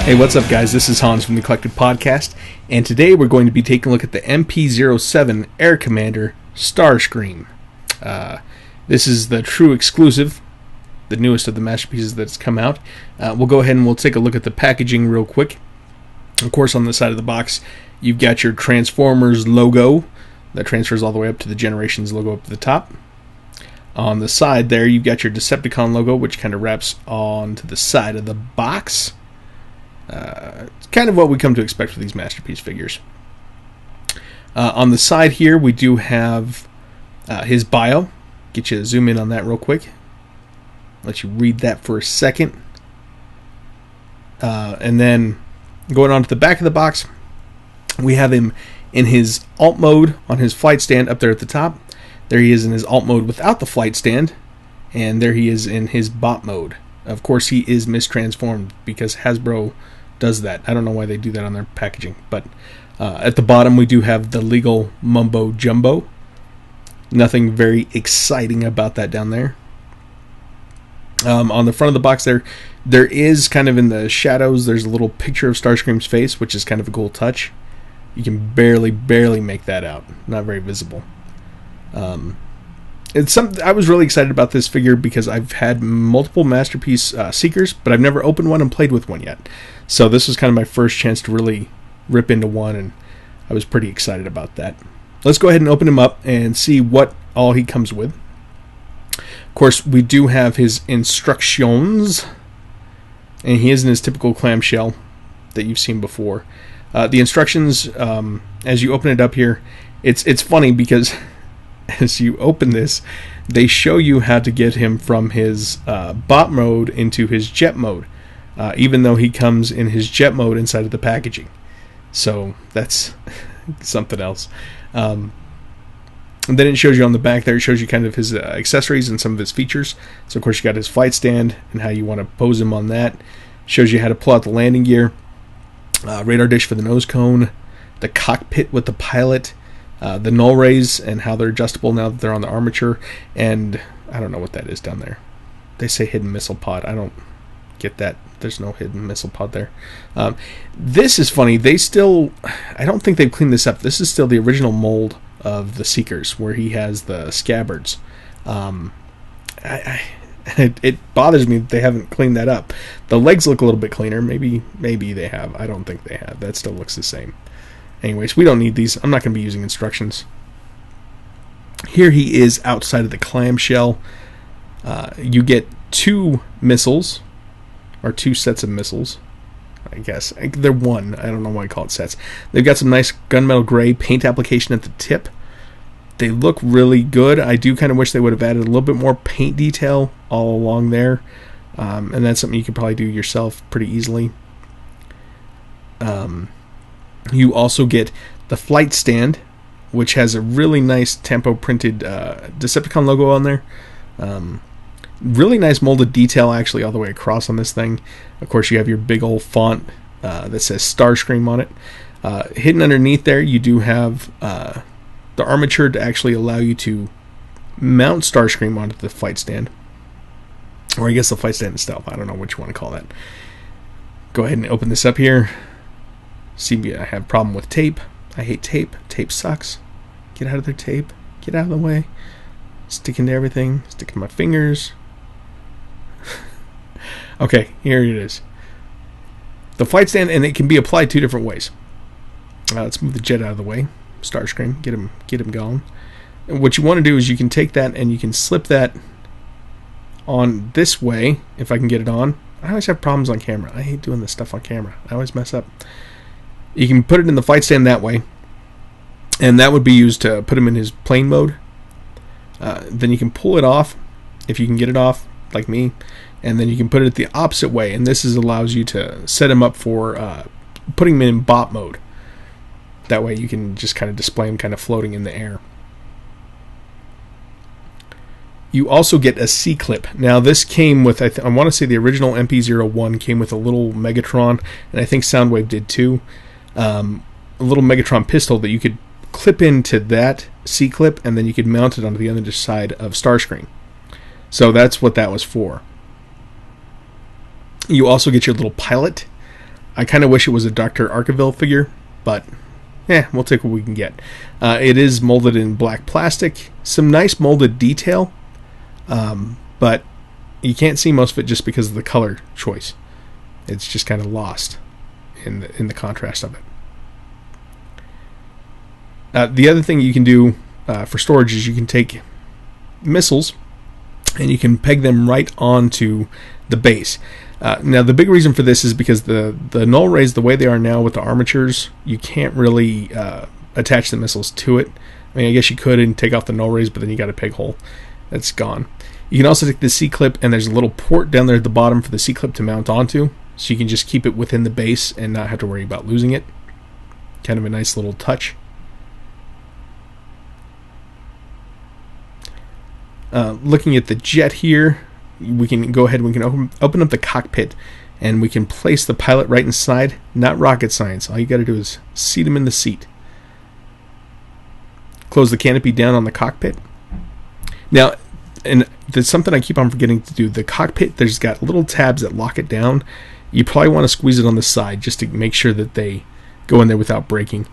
Hey, what's up, guys? This is Hans from the Eclectic podcast, and today we're going to be taking a look at the MP07 Air Commander Starscream. This is the true exclusive, the newest of the masterpieces that's come out. We'll go ahead and we'll take a look at the packaging real quick. Of course, on the side of the box, you've got your Transformers logo that transfers all the way up to the Generations logo up to the top. On the side there, you've got your Decepticon logo, which kind of wraps onto the side of the box. It's kind of what we come to expect for these masterpiece figures. On the side here, we do have his bio. Get you to zoom in on that real quick. Let you read that for a second. And then going on to the back of the box, we have him in his alt mode on his flight stand up there at the top. There he is in his alt mode without the flight stand. And there he is in his bot mode. Of course, he is mistransformed because Hasbro does that. I don't know why they do that on their packaging. But at the bottom, we do have the legal mumbo jumbo. Nothing very exciting about that down there. On the front of the box there is kind of in the shadows, there's a little picture of Starscream's face, which is kind of a cool touch. You can barely make that out. Not very visible. It's something I was really excited about this figure because I've had multiple masterpiece seekers, but I've never opened one and played with one yet. So this was kind of my first chance to really rip into one, and I was pretty excited about that. Let's go ahead and open him up and see what all he comes with. Of course, we do have his instructions, and he is in his typical clamshell that you've seen before. The instructions, as you open it up here, it's funny because as you open this, they show you how to get him from his bot mode into his jet mode, even though he comes in his jet mode inside of the packaging. So that's something else. And then it shows you on the back there, it shows you kind of his accessories and some of his features. So of course you got his flight stand and how you want to pose him on that. Shows you how to pull out the landing gear, radar dish for the nose cone, the cockpit with the pilot, the null rays and how they're adjustable now that they're on the armature, and I don't know what that is down there. They say hidden missile pod. I don't get that. There's no hidden missile pod there. This is funny. I don't think they've cleaned this up. This is still the original mold of the Seekers, where he has the scabbards. It bothers me that they haven't cleaned that up. The legs look a little bit cleaner. Maybe they have. I don't think they have. That still looks the same. Anyways, we don't need these. I'm not going to be using instructions. Here he is outside of the clamshell. You get two missiles, or two sets of missiles, I guess. They're one. I don't know why I call it sets. They've got some nice gunmetal gray paint application at the tip. They look really good. I do kind of wish they would have added a little bit more paint detail all along there. And that's something you could probably do yourself pretty easily. You also get the flight stand, which has a really nice tempo printed Decepticon logo on there. Really nice molded detail actually all the way across on this thing. Of course, you have your big old font that says Starscream on it. Hidden underneath there, you do have the armature to actually allow you to mount Starscream onto the flight stand. Or I guess the flight stand itself. I don't know what you want to call that. Go ahead and open this up here. See, I have a problem with tape. I hate tape. Tape sucks. Get out of there, tape. Get out of the way. Sticking to everything. Sticking to my fingers. Okay, here it is. The flight stand, and it can be applied two different ways. Let's move the jet out of the way. Starscream, get him going. And what you want to do is you can take that and you can slip that on this way, if I can get it on. I always have problems on camera. I hate doing this stuff on camera. I always mess up. You can put it in the flight stand that way, and that would be used to put him in his plane mode. Then you can pull it off, if you can get it off, like me, and then you can put it the opposite way, and this allows you to set him up for putting him in bot mode. That way you can just kind of display him kind of floating in the air. You also get a C-clip. Now this came with, I want to say the original MP01 came with a little Megatron, and I think Soundwave did too. A little Megatron pistol that you could clip into that C-clip, and then you could mount it onto the other side of Starscream. So that's what that was for. You also get your little pilot. I kind of wish it was a Dr. Arkaville figure, but we'll take what we can get. It is molded in black plastic. Some nice molded detail, but you can't see most of it just because of the color choice. It's just kind of lost in the contrast of it. The other thing you can do for storage is you can take missiles and you can peg them right onto the base. Now the big reason for this is because the null rays, the way they are now with the armatures, you can't really attach the missiles to it. I mean, I guess you could and take off the null rays, but then you got a peg hole that's gone. You can also take the C-clip, and there's a little port down there at the bottom for the C-clip to mount onto, so you can just keep it within the base and not have to worry about losing it. Kind of a nice little touch. Looking at the jet here, we can go ahead and we can open up the cockpit, and we can place the pilot right inside. Not rocket science. All you got to do is seat him in the seat. Close the canopy down on the cockpit. Now, and there's something I keep on forgetting to do. The cockpit, there's got little tabs that lock it down. You probably want to squeeze it on the side just to make sure that they go in there without breaking.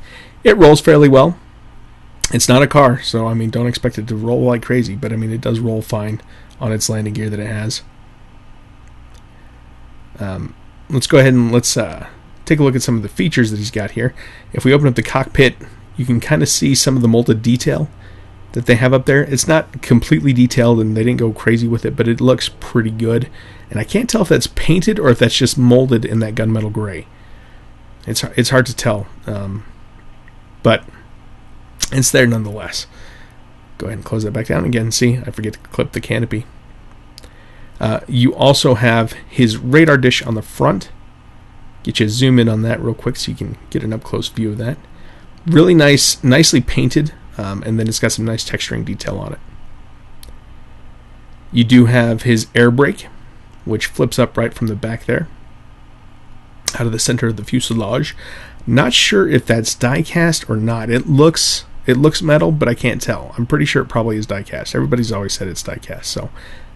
It rolls fairly well. It's not a car, so I mean, don't expect it to roll like crazy, but I mean, it does roll fine on its landing gear that it has. Let's go ahead and let's take a look at some of the features that he's got here. If we open up the cockpit, you can kind of see some of the molded detail that they have up there. It's not completely detailed and they didn't go crazy with it, but it looks pretty good. And I can't tell if that's painted or if that's just molded in that gunmetal gray. It's hard to tell, but it's there nonetheless. Go ahead and close that back down again. See, I forget to clip the canopy. You also have his radar dish on the front. Get you a zoom in on that real quick so you can get an up-close view of that. Really nice, nicely painted, and then it's got some nice texturing detail on it. You do have his air brake, which flips up right from the back there, out of the center of the fuselage. Not sure if that's die-cast or not. It looks metal, but I can't tell. I'm pretty sure it probably is die-cast. Everybody's always said it's die-cast, so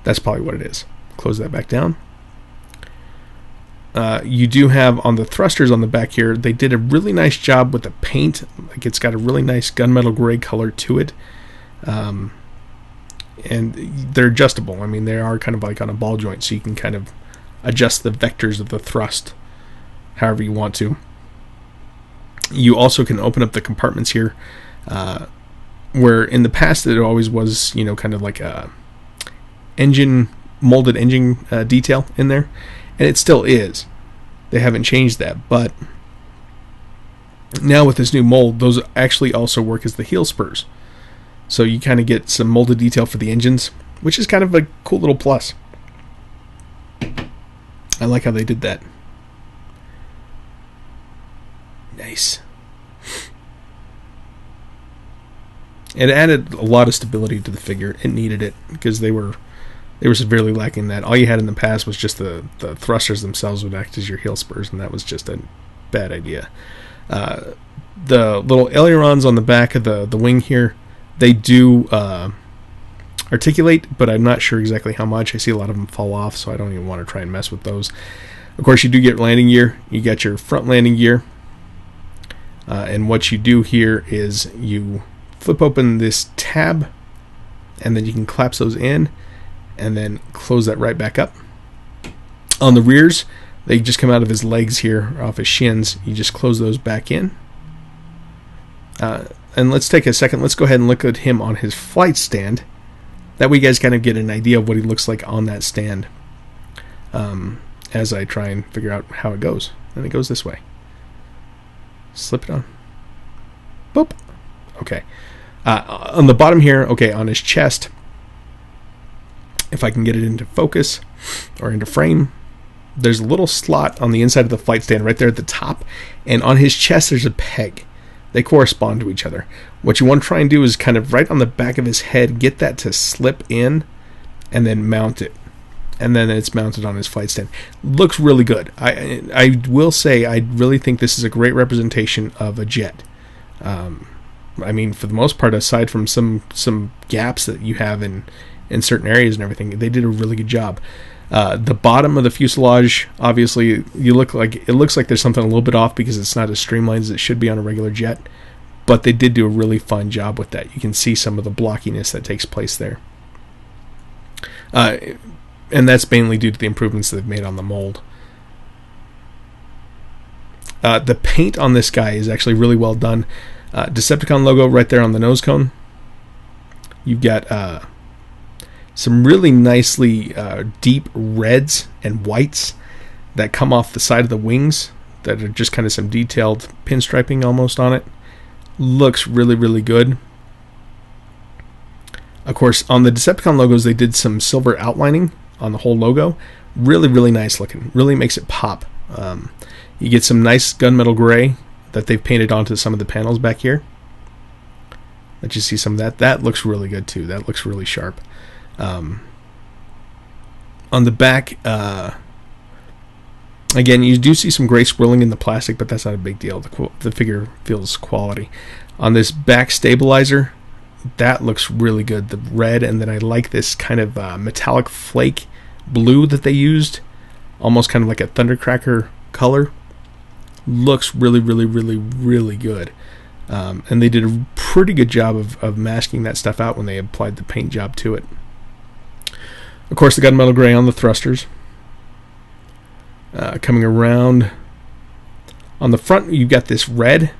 that's probably what it is. Close that back down. You do have on the thrusters on the back here, they did a really nice job with the paint. Like, it's got a really nice gunmetal gray color to it. And they're adjustable. I mean, they are kind of like on a ball joint, so you can kind of adjust the vectors of the thrust however you want to. You also can open up the compartments here, where in the past it always was, you know, kind of like a molded engine detail in there. And it still is. They haven't changed that. But now with this new mold, those actually also work as the heel spurs. So you kind of get some molded detail for the engines, which is kind of a cool little plus. I like how they did that. Nice. It added a lot of stability to the figure. It needed it because they were severely lacking that. All you had in the past was just the thrusters themselves would act as your heel spurs, and that was just a bad idea. The little ailerons on the back of the wing here, they do articulate, but I'm not sure exactly how much. I see a lot of them fall off, so I don't even want to try and mess with those. Of course, you do get landing gear. You got your front landing gear, and what you do here is you flip open this tab, and then you can collapse those in, and then close that right back up. On the rears, they just come out of his legs here, off his shins. You just close those back in. And let's take a second. Let's go ahead and look at him on his flight stand. That way you guys kind of get an idea of what he looks like on that stand, as I try and figure out how it goes. And it goes this way. Slip it on. Boop. Okay. On the bottom here, okay, on his chest, if I can get it into focus or into frame, there's a little slot on the inside of the flight stand right there at the top, and on his chest there's a peg. They correspond to each other. What you want to try and do is kind of right on the back of his head, get that to slip in, and then mount it. And then it's mounted on his flight stand. Looks really good. I will say I really think this is a great representation of a jet. I mean, for the most part, aside from some gaps that you have in certain areas and everything, they did a really good job. The bottom of the fuselage, obviously, it looks like there's something a little bit off because it's not as streamlined as it should be on a regular jet. But they did do a really fun job with that. You can see some of the blockiness that takes place there. And that's mainly due to the improvements they've made on the mold. The paint on this guy is actually really well done. Decepticon logo right there on the nose cone. You've got some really nicely deep reds and whites that come off the side of the wings that are just kind of some detailed pinstriping almost on it. Looks really, really good. Of course, on the Decepticon logos, they did some silver outlining on the whole logo. Really, really nice looking. Really makes it pop. You get some nice gunmetal gray that they've painted onto some of the panels back here. Let you see some of that. That looks really good too. That looks really sharp. On the back, again, you do see some gray swirling in the plastic, but that's not a big deal. The figure feels quality. On this back stabilizer, that looks really good. The red, and then I like this kind of metallic flake blue that they used. Almost kind of like a Thundercracker color. Looks really, really, really, really good. And they did a pretty good job of masking that stuff out when they applied the paint job to it. Of course, the gunmetal gray on the thrusters. Coming around on the front, you've got this red,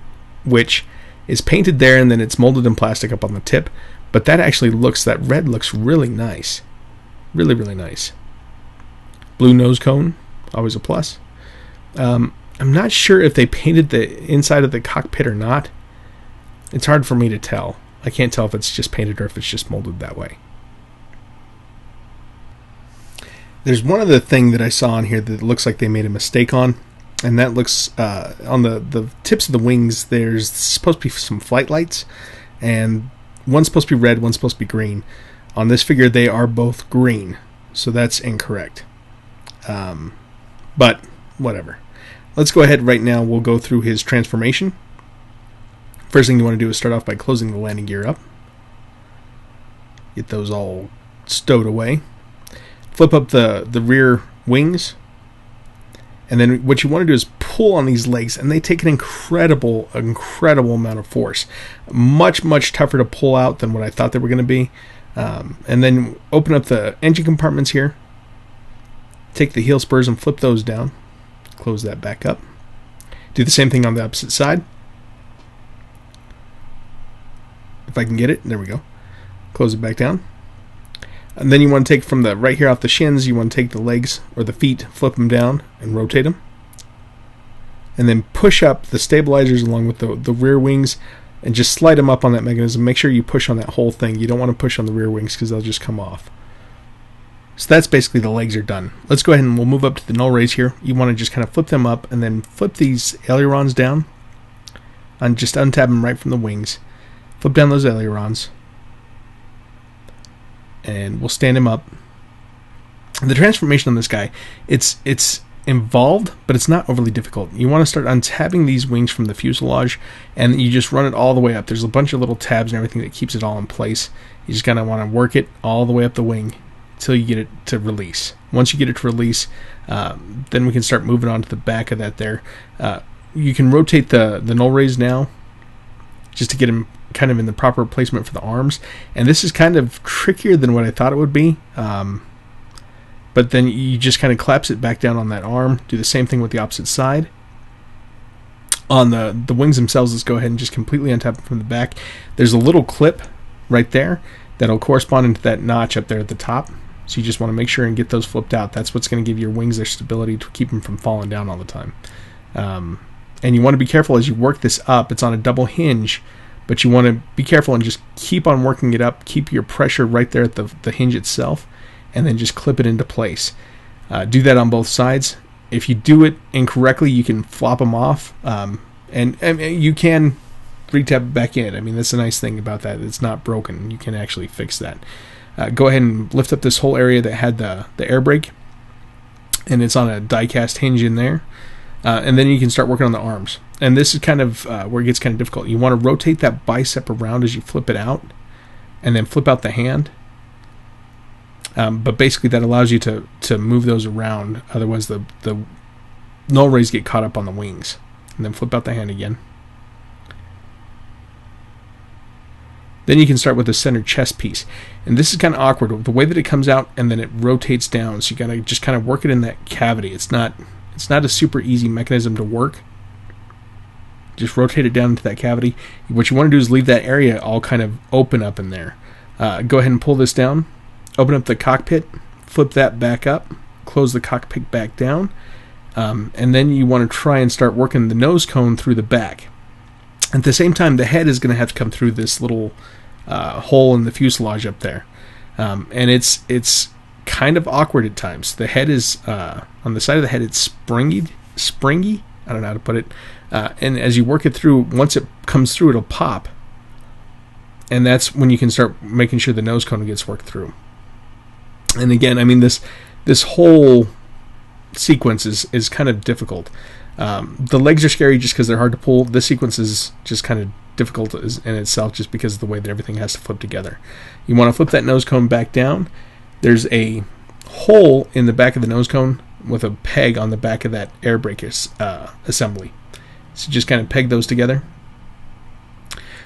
which is painted there, and then it's molded in plastic up on the tip. But that actually that red looks really nice. Really, really nice. Blue nose cone, always a plus. I'm not sure if they painted the inside of the cockpit or not. It's hard for me to tell. I can't tell if it's just painted or if it's just molded that way. There's one other thing that I saw on here that looks like they made a mistake on, and that looks on the tips of the wings. There's supposed to be some flight lights, and one's supposed to be red, one's supposed to be green. On this figure, they are both green, so that's incorrect. But whatever. Let's go ahead right now. We'll go through his transformation. First thing you want to do is start off by closing the landing gear up. Get those all stowed away. Flip up the rear wings. And then what you want to do is pull on these legs, and they take an incredible amount of force. Much, much tougher to pull out than what I thought they were going to be. And then open up the engine compartments here. Take the heel spurs and flip those down. Close that back up. Do the same thing on the opposite side. If I can get it, there we go. Close it back down. And then you want to take from the right here off the shins, you want to take the legs or the feet, flip them down and rotate them. And then push up the stabilizers along with the rear wings and just slide them up on that mechanism. Make sure you push on that whole thing. You don't want to push on the rear wings because they'll just come off. So that's basically the legs are done. Let's go ahead and we'll move up to the null rays here. You want to just kind of flip them up and then flip these ailerons down. And just untab them right from the wings. Flip down those ailerons. And we'll stand him up. The transformation on this guy, it's involved, but it's not overly difficult. You want to start untabbing these wings from the fuselage, and you just run it all the way up. There's a bunch of little tabs and everything that keeps it all in place. You just kind of want to work it all the way up the wing until you get it to release. Once you get it to release, then we can start moving on to the back of that there. You can rotate the null rays now just to get them kind of in the proper placement for the arms. And this is kind of trickier than what I thought it would be. But then you just kind of collapse it back down on that arm. Do the same thing with the opposite side. On the wings themselves, let's go ahead and just completely untap them from the back. There's a little clip right there that'll correspond into that notch up there at the top. So you just want to make sure and get those flipped out. That's what's going to give your wings their stability to keep them from falling down all the time. And you want to be careful as you work this up. It's on a double hinge, but you want to be careful and just keep on working it up. Keep your pressure right there at the hinge itself, and then just clip it into place. Do that on both sides. If you do it incorrectly, you can flop them off, and you can re-tab it back in. I mean, that's the nice thing about that. It's not broken. You can actually fix that. Go ahead and lift up this whole area that had the air brake, and it's on a die-cast hinge in there. And then you can start working on the arms. And this is kind of where it gets kind of difficult. You want to rotate that bicep around as you flip it out, and then flip out the hand. But basically that allows you to move those around. Otherwise the null rays get caught up on the wings. And then flip out the hand again. Then you can start with the center chest piece. And this is kind of awkward. The way that it comes out and then it rotates down. So you got to just kind of work it in that cavity. It's not a super easy mechanism to work. Just rotate it down into that cavity. What you want to do is leave that area all kind of open up in there. Go ahead and pull this down. Open up the cockpit. Flip that back up. Close the cockpit back down. And then you want to try and start working the nose cone through the back. At the same time, the head is going to have to come through this little hole in the fuselage up there. And it's kind of awkward at times. The head is, on the side of the head, it's springy. I don't know how to put it. And as you work it through, once it comes through, it'll pop. And that's when you can start making sure the nose cone gets worked through. And again, I mean, this whole sequence is kind of difficult. The legs are scary just because they're hard to pull. This sequence is just kind of difficult in itself just because of the way that everything has to flip together. You want to flip that nose cone back down. There's a hole in the back of the nose cone with a peg on the back of that air brake assembly. So just kind of peg those together.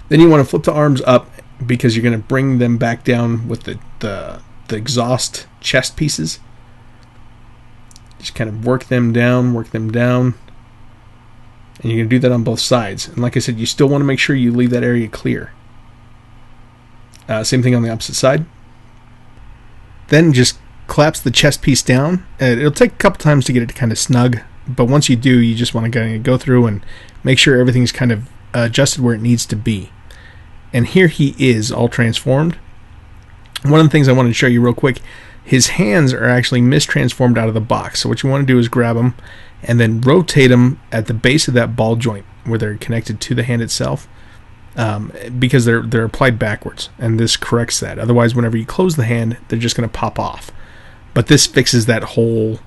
Then you want to flip the arms up because you're going to bring them back down with the exhaust chest pieces. Just kind of work them down. And you're going to do that on both sides. And like I said, you still want to make sure you leave that area clear. Same thing on the opposite side. Then just collapse the chest piece down. It'll take a couple times to get it to kind of snug. But once you do, you just want to go through and make sure everything's kind of adjusted where it needs to be. And here he is, all transformed. One of the things I wanted to show you real quick, his hands are actually mistransformed out of the box. So what you want to do is grab them and then rotate them at the base of that ball joint where they're connected to the hand itself, because they're applied backwards, and this corrects that. Otherwise, whenever you close the hand, they're just going to pop off. But this fixes that whole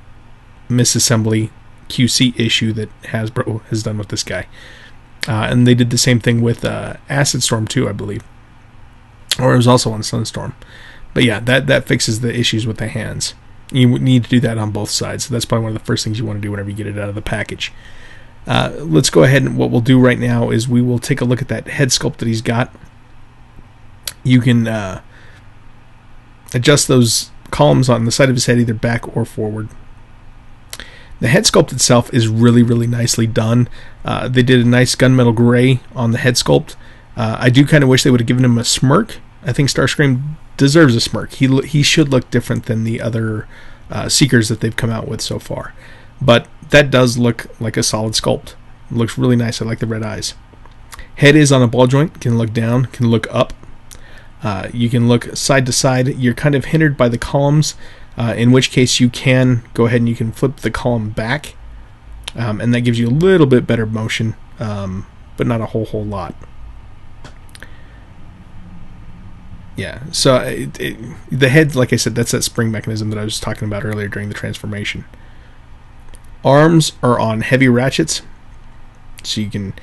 misassembly QC issue that Hasbro has done with this guy. And they did the same thing with Acid Storm 2, I believe. Or it was also on Sunstorm. But yeah, that fixes the issues with the hands. You need to do that on both sides. So that's probably one of the first things you want to do whenever you get it out of the package. Let's go ahead, and what we'll do right now is we will take a look at that head sculpt that he's got. You can adjust those columns on the side of his head, either back or forward. The head sculpt itself is really, really nicely done. They did a nice gunmetal gray on the head sculpt. I do kind of wish they would have given him a smirk. I think Starscream deserves a smirk. He should look different than the other Seekers that they've come out with so far. But that does look like a solid sculpt. It looks really nice. I like the red eyes. Head is on a ball joint. Can look down, can look up. You can look side to side. You're kind of hindered by the columns, in which case you can go ahead and you can flip the column back. And that gives you a little bit better motion, but not a whole lot. Yeah, so the head, like I said, that's that spring mechanism that I was talking about earlier during the transformation. Arms are on heavy ratchets, so you can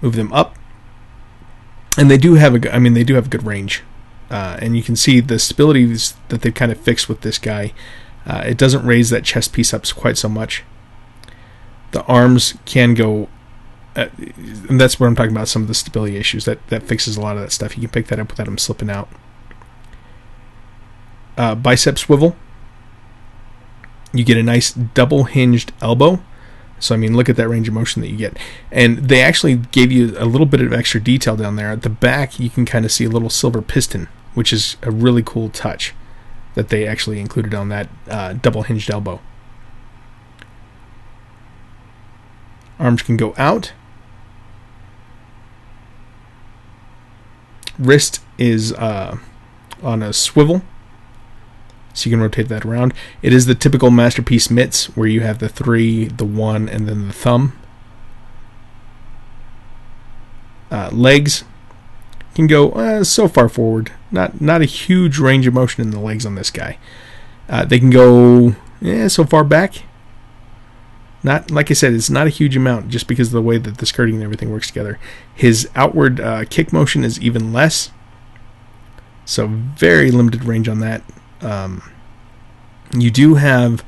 move them up, and they do have a good range, and you can see the stability that they've kind of fixed with this guy. It doesn't raise that chest piece up quite so much. The arms can go, and that's what I'm talking about. Some of the stability issues that fixes a lot of that stuff. You can pick that up without them slipping out. Bicep swivel. You get a nice double hinged elbow. So I mean, look at that range of motion that you get. And they actually gave you a little bit of extra detail down there. At the back, you can kind of see a little silver piston, which is a really cool touch that they actually included on that double hinged elbow. Arms can go out. Wrist is on a swivel, so you can rotate that around. It is the typical Masterpiece mitts where you have the 3, the 1, and then the thumb. Legs can go so far forward. Not a huge range of motion in the legs on this guy. They can go so far back. Not, like I said, it's not a huge amount just because of the way that the skirting and everything works together. His outward kick motion is even less. So very limited range on that. You do have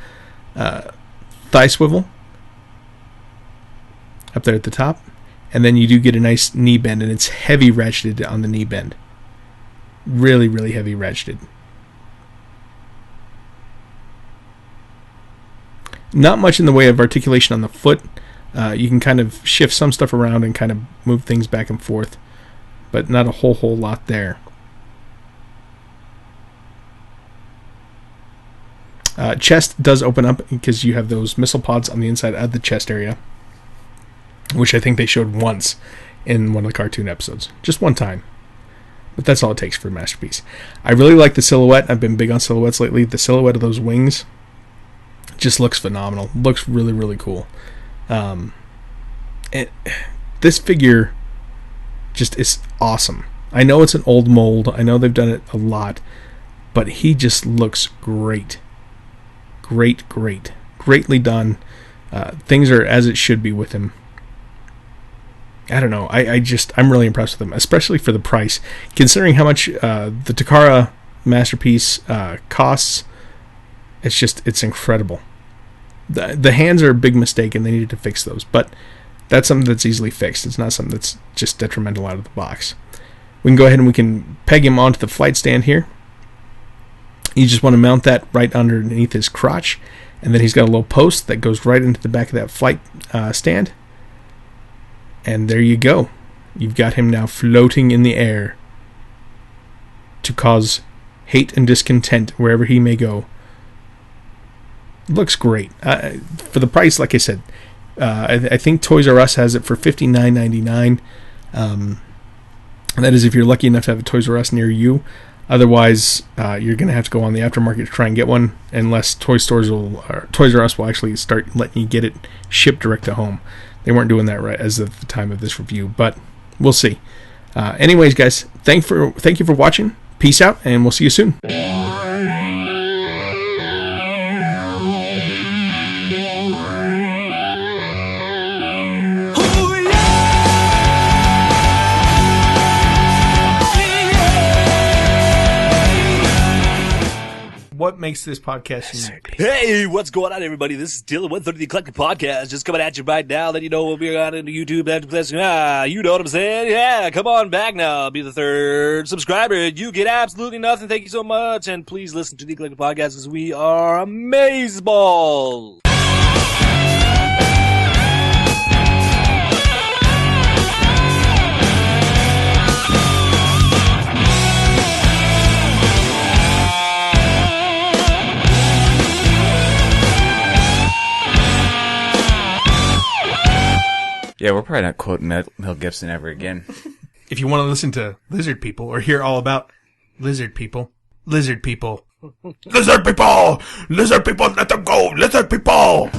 thigh swivel up there at the top, and then you do get a nice knee bend, and it's heavy ratcheted on the knee bend. Really, really heavy ratcheted. Not much in the way of articulation on the foot. You can kind of shift some stuff around and kind of move things back and forth, but not a whole lot there. Chest does open up because you have those missile pods on the inside of the chest area, which I think they showed once in one of the cartoon episodes. Just one time. But that's all it takes for a masterpiece. I really like the silhouette. I've been big on silhouettes lately. The silhouette of those wings just looks phenomenal. Looks really, really cool. This figure just is awesome. I know it's an old mold. I know they've done it a lot. But he just looks great. Greatly done. Things are as it should be with him. I don't know. I'm really impressed with him, especially for the price. Considering how much the Takara masterpiece costs, it's incredible. The hands are a big mistake, and they needed to fix those. But that's something that's easily fixed. It's not something that's just detrimental out of the box. We can go ahead and we can peg him onto the flight stand here. You just want to mount that right underneath his crotch, and then he's got a little post that goes right into the back of that flight stand. And there you go. You've got him now floating in the air to cause hate and discontent wherever he may go. Looks great. For the price, like I said, I think Toys R Us has it for $59.99. That is if you're lucky enough to have a Toys R Us near you. Otherwise, you're going to have to go on the aftermarket to try and get one, unless Toys R Us will actually start letting you get it shipped direct to home. They weren't doing that right as of the time of this review, but we'll see. Anyways, guys, thank you for watching. Peace out, and we'll see you soon. What makes this podcast unique? Hey, what's going on, everybody? This is Dylan, 130 the Eclectic Podcast, just coming at you right now. Let you know we'll be on into YouTube. You know what I'm saying? Yeah, come on back now. Be the third subscriber. You get absolutely nothing. Thank you so much. And please listen to the Eclectic Podcast because we are amazeballs. Yeah, we're probably not quoting Mel Gibson ever again. If you want to listen to lizard people or hear all about lizard people, let them go, lizard people!